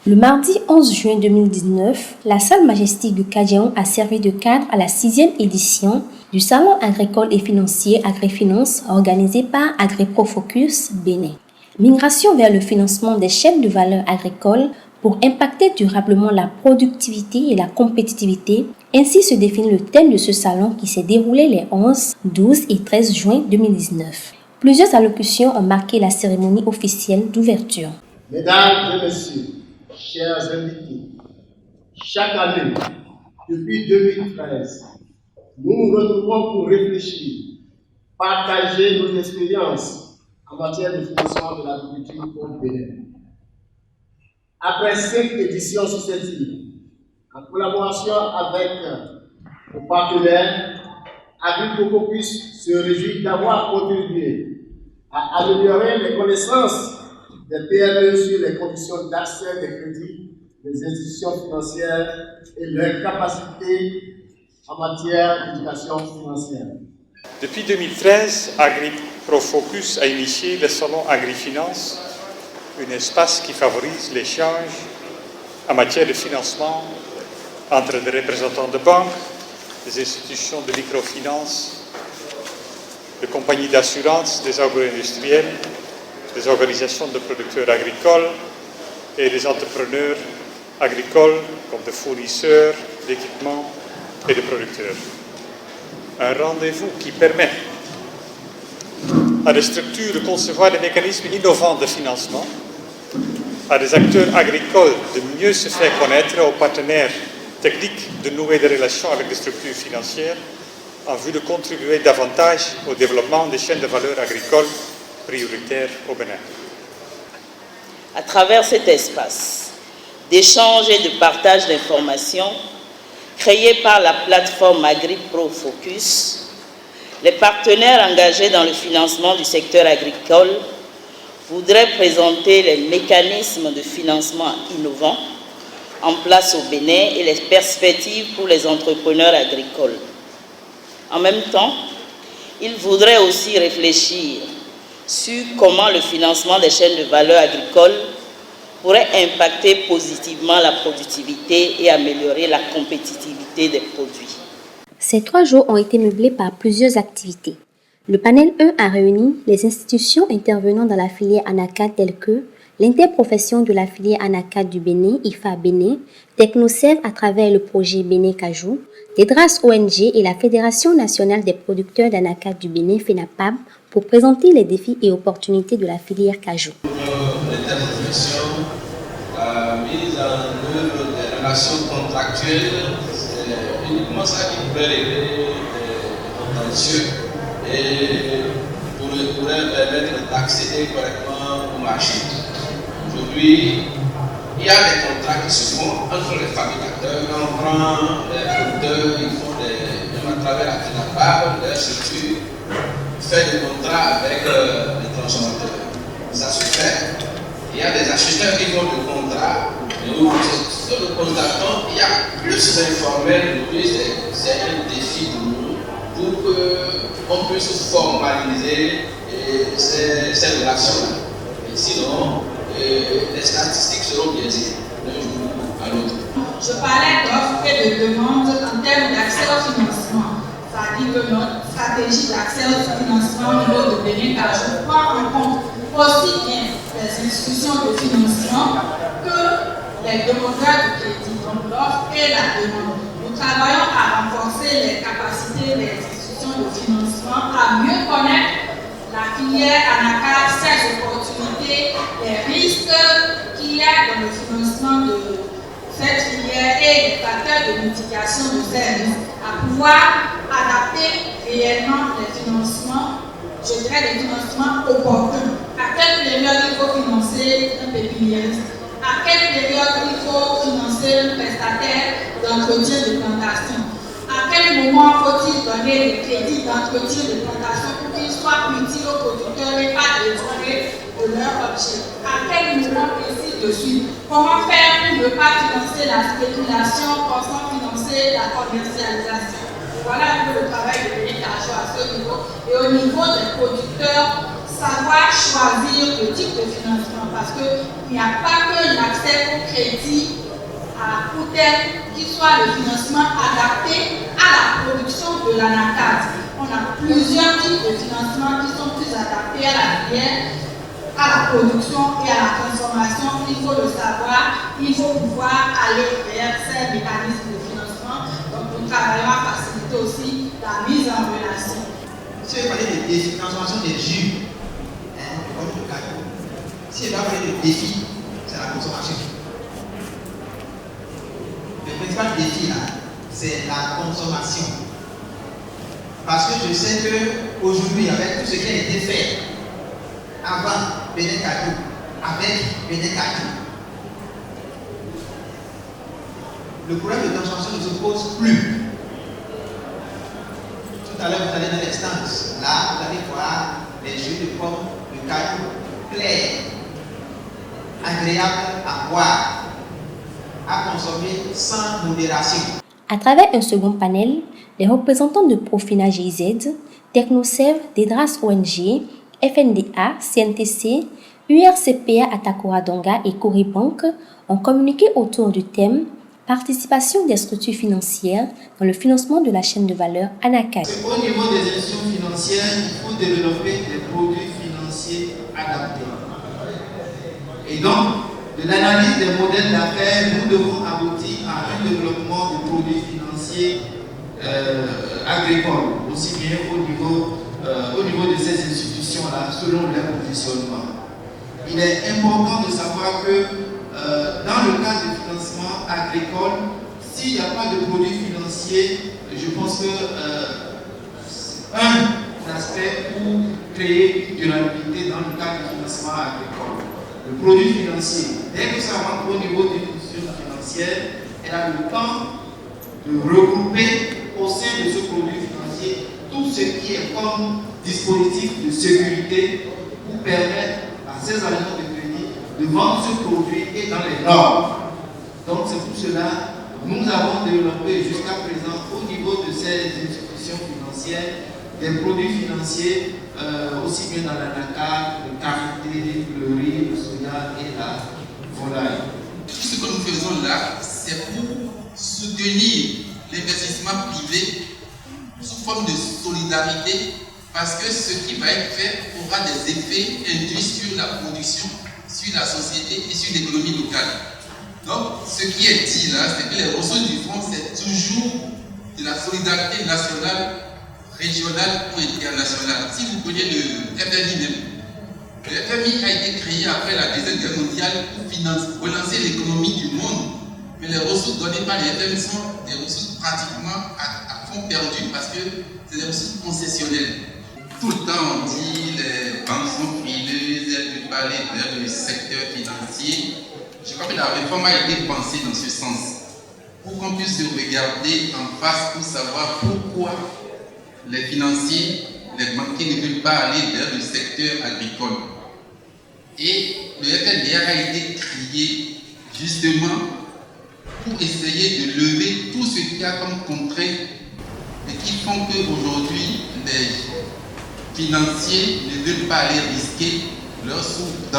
Le mardi 11 juin 2019, la salle Majestic du Kadiaon a servi de cadre à la 6e édition du Salon agricole et financier Agrifinance organisé par AgriProFocus Bénin. Migration vers le financement des chaînes de valeur agricoles pour impacter durablement la productivité et la compétitivité. Ainsi se définit le thème de ce salon qui s'est déroulé les 11, 12 et 13 juin 2019. Plusieurs allocutions ont marqué la cérémonie officielle d'ouverture. Mesdames et messieurs, chers invités, chaque année, depuis 2013, nous nous retrouvons pour réfléchir, partager nos expériences en matière de financement de l'agriculture au Bénin. Après 5 éditions successives, en collaboration avec nos partenaires, AgriProFocus se réjouit d'avoir contribué à améliorer les connaissances des PME sur les conditions d'accès des crédits des institutions financières et leurs capacités en matière d'éducation financière. Depuis 2013, AgriProFocus a initié le salon Agrifinance, un espace qui favorise l'échange en matière de financement entre des représentants de banques, des institutions de microfinance, des compagnies d'assurance, des agro-industriels, des organisations de producteurs agricoles et des entrepreneurs agricoles comme des fournisseurs d'équipements et de producteurs. Un rendez-vous qui permet à des structures de concevoir des mécanismes innovants de financement, à des acteurs agricoles de mieux se faire connaître, aux partenaires techniques de nouer des relations avec des structures financières en vue de contribuer davantage au développement des chaînes de valeur agricoles prioritaires au Bénin. À travers cet espace d'échange et de partage d'informations créé par la plateforme AgriProFocus, les partenaires engagés dans le financement du secteur agricole voudraient présenter les mécanismes de financement innovants en place au Bénin et les perspectives pour les entrepreneurs agricoles. En même temps, ils voudraient aussi réfléchir sur comment le financement des chaînes de valeur agricoles pourrait impacter positivement la productivité et améliorer la compétitivité des produits. Ces 3 jours ont été meublés par plusieurs activités. Le panel 1 a réuni les institutions intervenant dans la filière ANACAD telles que l'interprofession de la filière ANACAD du Bénin, IFA Bénin, Technoserve à travers le projet Bénin Cajou, Dedras ONG et la Fédération nationale des producteurs d'ANACAD du Bénin, FENAPAB, pour présenter les défis et opportunités de la filière Cajou. L'interprofession, la mise en œuvre des relations contractuelles, c'est uniquement ça qui pourrait régler les contentieux et pourrait permettre d'accéder correctement au marché. Aujourd'hui, il y a des contrats qui se font entre les fabricateurs. Quand on prend les producteurs, ils font même à travers la FENAPAB, leur structure, fait des contrats avec les transformateurs. Ça se fait. Il y a des acheteurs qui font des contrats. Mais où sur le constatant, il y a plus d'informels. C'est un défi pour nous pour qu'on puisse formaliser ces relations-là. Et sinon, les statistiques seront biaisées d'un jour à l'autre. Je parlais d'offres et de demandes en termes d'accès au financement. Ça dit que notre stratégie d'accès au financement au niveau de Bénin Cajou prend en compte aussi bien les institutions de financement que les demandeurs de crédit, donc l'offre et la demande. Nous travaillons à renforcer les capacités des institutions de financement, à mieux connaître la filière ANACAD, ses opportunités, les risques qu'il y a dans le financement de cette filière et les facteurs de mitigation de ces risques, à pouvoir adapter réellement les financements, je dirais des financements opportuns. À quelle période il faut financer un pépiniériste? À quelle période il faut financer un prestataire d'entretien de plantation? À quel moment faut-il donner des crédits d'entretien de plantation pour qu'ils soient utiles aux producteurs et pas détournés de leur objet? À quel moment ainsi de suite? Comment faire pour ne pas financer la spéculation, pensant financer la commercialisation? Voilà un peu le travail de Bénin Cajou à ce niveau. Et au niveau des producteurs, savoir choisir le type de financement parce qu'il n'y a pas que l'accès au crédit à court terme qui soit le financement adapté à la production de l'anacarde. On a plusieurs types de financements qui sont plus adaptés à la filière, à la production et à la consommation. Il faut le savoir, il faut pouvoir aller vers ces mécanismes de financement. Donc nous travaillons à faciliter aussi la mise en relation. Si vous parlez de transformation des jus, si elle va parler de défi, c'est la consommation. Le principal défi là, c'est la consommation. Parce que je sais qu'aujourd'hui, avec tout ce qui a été fait avant Bénin Cajou, avec Bénin Cajou, le problème de transformation ne se pose plus. Tout à l'heure, vous allez dans les stands. Là, vous allez voir les jus de pommes, de cajou, clairs, agréable à boire, à consommer sans modération. À travers un second panel, les représentants de Profina GIZ, Technosev, Dedras ONG, FNDA, CNTC, URCPA Atakora Donga et Coribank ont communiqué autour du thème Participation des structures financières dans le financement de la chaîne de valeur Anakai. Au niveau des institutions financières, il faut développer des produits financiers adaptés. Et donc, de l'analyse des modèles d'affaires, nous devons aboutir à un développement de produits financiers agricoles, aussi bien au niveau de ces institutions-là, selon leur positionnement. Il est important de savoir que dans le cadre du financement agricole, s'il n'y a pas de produits financiers, je pense que un aspect pour créer une durabilité dans le cadre du financement agricole. Le produit financier, dès que ça rentre au niveau d'une institution financière, elle a le temps de regrouper au sein de ce produit financier tout ce qui est comme dispositif de sécurité pour permettre à ces agents de crédit de vendre ce produit et dans les normes. Donc c'est pour cela que nous avons développé jusqu'à présent au niveau de ces institutions financières des produits financiers aussi bien dans l'anacarde, le karité, le riz, le soya et la volaille. Tout ce que nous faisons là, c'est pour soutenir l'investissement privé sous forme de solidarité, parce que ce qui va être fait aura des effets induits sur la production, sur la société et sur l'économie locale. Donc, ce qui est dit là, c'est que les ressources du fonds, c'est toujours de la solidarité nationale, régionale ou internationale. Si vous prenez le FMI même, le FMI a été créé après la Deuxième Guerre mondiale pour relancer l'économie du monde. Mais les ressources données par les FMI sont des ressources pratiquement à fond perdu parce que c'est des ressources concessionnelles. Tout le temps on dit les banques sont frileuses, elles ne veulent pas aller vers le secteur financier. Je crois que la réforme a été pensée dans ce sens, pour qu'on puisse se regarder en face pour savoir pourquoi les financiers, les banquiers ne veulent pas aller vers le secteur agricole. Et le FNDA a été créé justement pour essayer de lever tout ce qu'il y a comme contraintes et qui font qu'aujourd'hui, les financiers ne veulent pas aller risquer leurs sous dans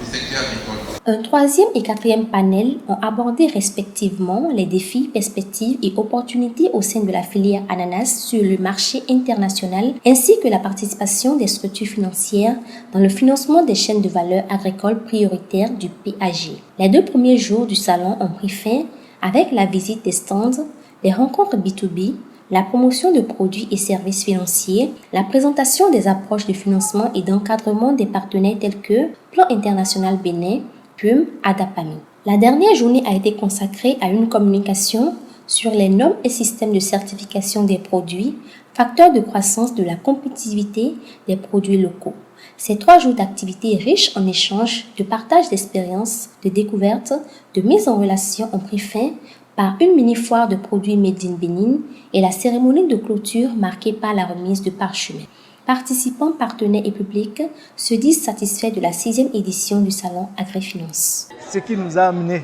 le secteur agricole. Un troisième et quatrième panel ont abordé respectivement les défis, perspectives et opportunités au sein de la filière ananas sur le marché international, ainsi que la participation des structures financières dans le financement des chaînes de valeur agricoles prioritaires du PAG. Les 2 premiers jours du salon ont pris fin avec la visite des stands, les rencontres B2B, la promotion de produits et services financiers, la présentation des approches de financement et d'encadrement des partenaires tels que Plan International Bénin, PUM, ADAPAMI. La dernière journée a été consacrée à une communication sur les normes et systèmes de certification des produits, facteurs de croissance de la compétitivité des produits locaux. Ces 3 jours d'activités riches en échanges, de partage d'expériences, de découvertes, de mise en relation ont pris fin par une mini-foire de produits Made in Bénin et la cérémonie de clôture marquée par la remise de parchemins. Participants, partenaires et publics se disent satisfaits de la 6e édition du Salon Agrifinance. Ce qui nous a amené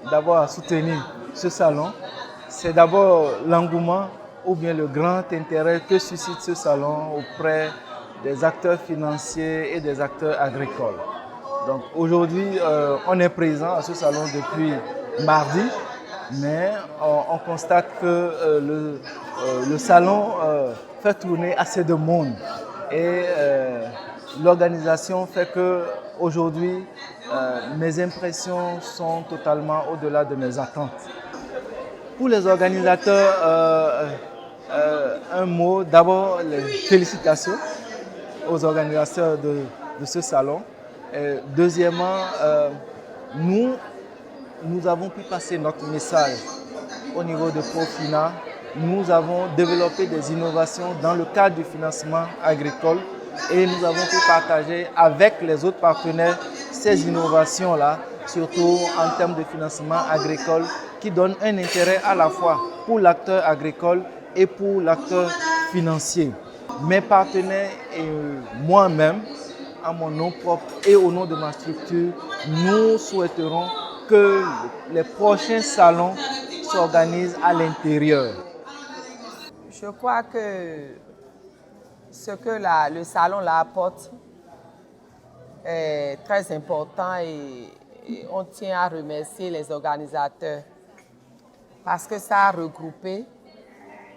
d'abord à soutenir ce salon, c'est d'abord l'engouement ou bien le grand intérêt que suscite ce salon auprès des acteurs financiers et des acteurs agricoles. Donc aujourd'hui, on est présent à ce salon depuis mardi, mais on constate que le salon fait tourner assez de monde et l'organisation fait que aujourd'hui mes impressions sont totalement au-delà de mes attentes. Pour les organisateurs, un mot, d'abord les félicitations aux organisateurs de ce salon. Et deuxièmement, nous avons pu passer notre message au niveau de Profina. Nous avons développé des innovations dans le cadre du financement agricole et nous avons pu partager avec les autres partenaires ces innovations-là, surtout en termes de financement agricole, qui donnent un intérêt à la fois pour l'acteur agricole et pour l'acteur financier. Mes partenaires et moi-même, à mon nom propre et au nom de ma structure, nous souhaiterons que les prochains salons s'organisent à l'intérieur. Je crois que ce que le salon apporte est très important et on tient à remercier les organisateurs parce que ça a regroupé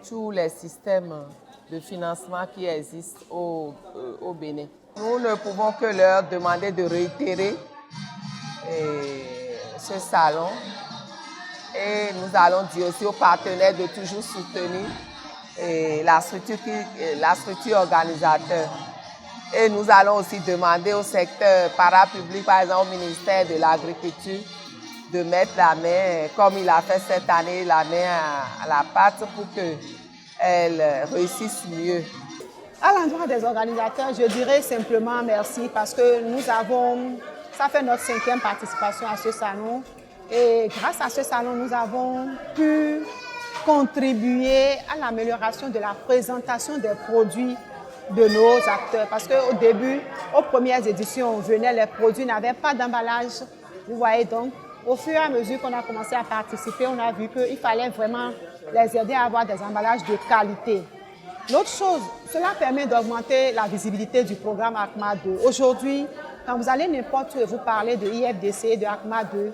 tous les systèmes de financement qui existent au Bénin. Nous ne pouvons que leur demander de réitérer ce salon et nous allons dire aussi aux partenaires de toujours soutenir la structure organisateur. Et nous allons aussi demander au secteur parapublic, par exemple au ministère de l'Agriculture, de mettre la main, comme il a fait cette année, la main à la pâte pour qu'elle réussisse mieux. À l'endroit des organisateurs, je dirais simplement merci parce que ça fait notre 5e participation à ce salon. Et grâce à ce salon, nous avons pu contribuer à l'amélioration de la présentation des produits de nos acteurs. Parce qu'au début, aux premières éditions, les produits n'avaient pas d'emballage. Vous voyez donc, au fur et à mesure qu'on a commencé à participer, on a vu qu'il fallait vraiment les aider à avoir des emballages de qualité. L'autre chose, cela permet d'augmenter la visibilité du programme ACMA 2. Aujourd'hui, quand vous allez n'importe où et vous parlez de IFDC et de ACMA 2,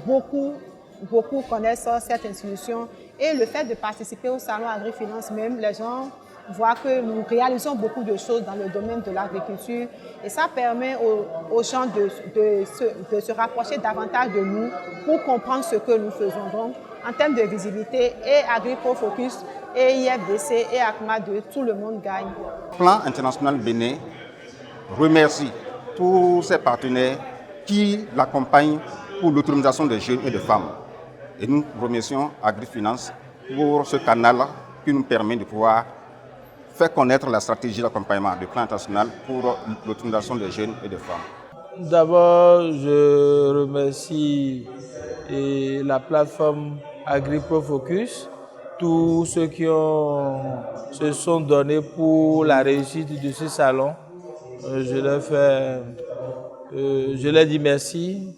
beaucoup connaissent cette institution. Et le fait de participer au salon Agri-Finance même, les gens voient que nous réalisons beaucoup de choses dans le domaine de l'agriculture et ça permet aux gens de se rapprocher davantage de nous pour comprendre ce que nous faisons. Donc, en termes de visibilité, et AgriProFocus, et IFDC, et ACMA 2, tout le monde gagne. Le Plan international Bénin remercie tous ses partenaires qui l'accompagnent pour l'autonomisation des jeunes et des femmes. Et nous remercions AgriFinance pour ce canal qui nous permet de pouvoir faire connaître la stratégie d'accompagnement du plan international pour l'autonomisation des jeunes et des femmes. D'abord, je remercie la plateforme AgriProFocus, tous ceux qui se sont donnés pour la réussite de ce salon. Je leur dis merci.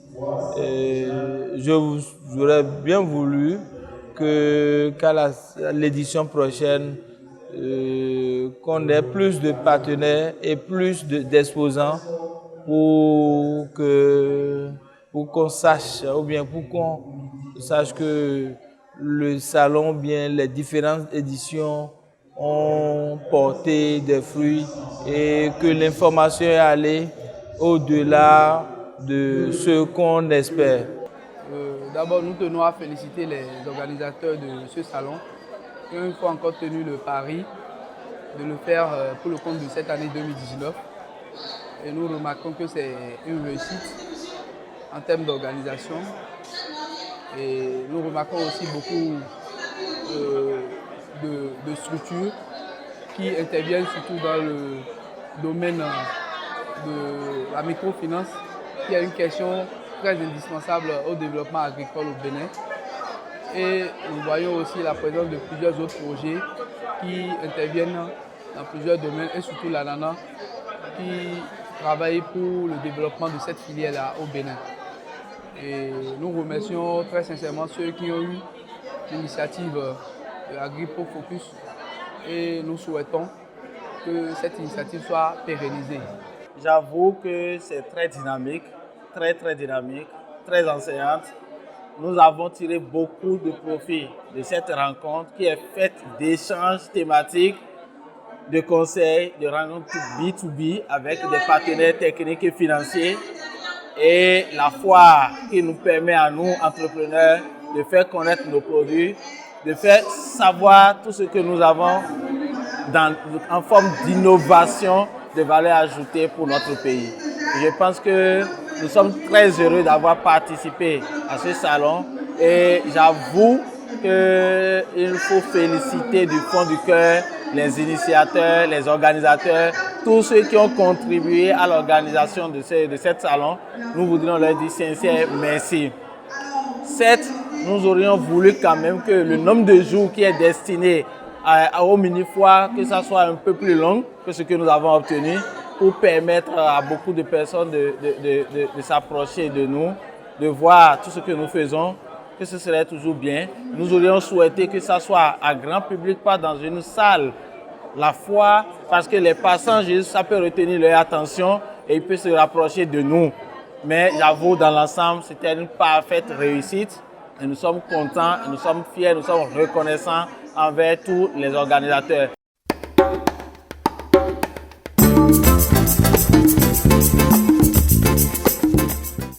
J'aurais bien voulu qu'à l'édition prochaine, qu'on ait plus de partenaires et plus d'exposants pour qu'on sache, ou bien pour qu'on sache que le salon, bien les différentes éditions ont porté des fruits et que l'information est allée au-delà de ce qu'on espère. D'abord, nous tenons à féliciter les organisateurs de ce salon qui ont une fois encore tenu le pari de le faire pour le compte de cette année 2019. Et nous remarquons que c'est une réussite en termes d'organisation. Et nous remarquons aussi beaucoup de structures qui interviennent surtout dans le domaine de la microfinance, qui est une question très indispensable au développement agricole au Bénin. Et nous voyons aussi la présence de plusieurs autres projets qui interviennent dans plusieurs domaines et surtout l'ananas qui travaille pour le développement de cette filière-là au Bénin. Et nous remercions très sincèrement ceux qui ont eu l'initiative de AgriProFocus et nous souhaitons que cette initiative soit pérennisée. J'avoue que c'est très dynamique, très dynamique, très enseignante. Nous avons tiré beaucoup de profit de cette rencontre qui est faite d'échanges thématiques, de conseils, de rencontres B2B avec des partenaires techniques et financiers et la foire qui nous permet à nous, entrepreneurs, de faire connaître nos produits, de faire savoir tout ce que nous avons en forme d'innovation, de valeur ajoutée pour notre pays. Je pense que nous sommes très heureux d'avoir participé à ce salon et j'avoue qu'il faut féliciter du fond du cœur les initiateurs, les organisateurs, tous ceux qui ont contribué à l'organisation de ce salon. Nous voudrions leur dire sincère merci. Certes, nous aurions voulu quand même que le nombre de jours qui est destiné au mini-foire, que ça soit un peu plus long que ce que nous avons obtenu pour permettre à beaucoup de personnes de s'approcher de nous, de voir tout ce que nous faisons, que ce serait toujours bien. Nous aurions souhaité que ça soit à grand public, pas dans une salle. La foire, parce que les passagers, ça peut retenir leur attention et ils peuvent se rapprocher de nous. Mais j'avoue, dans l'ensemble, c'était une parfaite réussite. Et nous sommes contents, nous sommes fiers, nous sommes reconnaissants envers tous les organisateurs.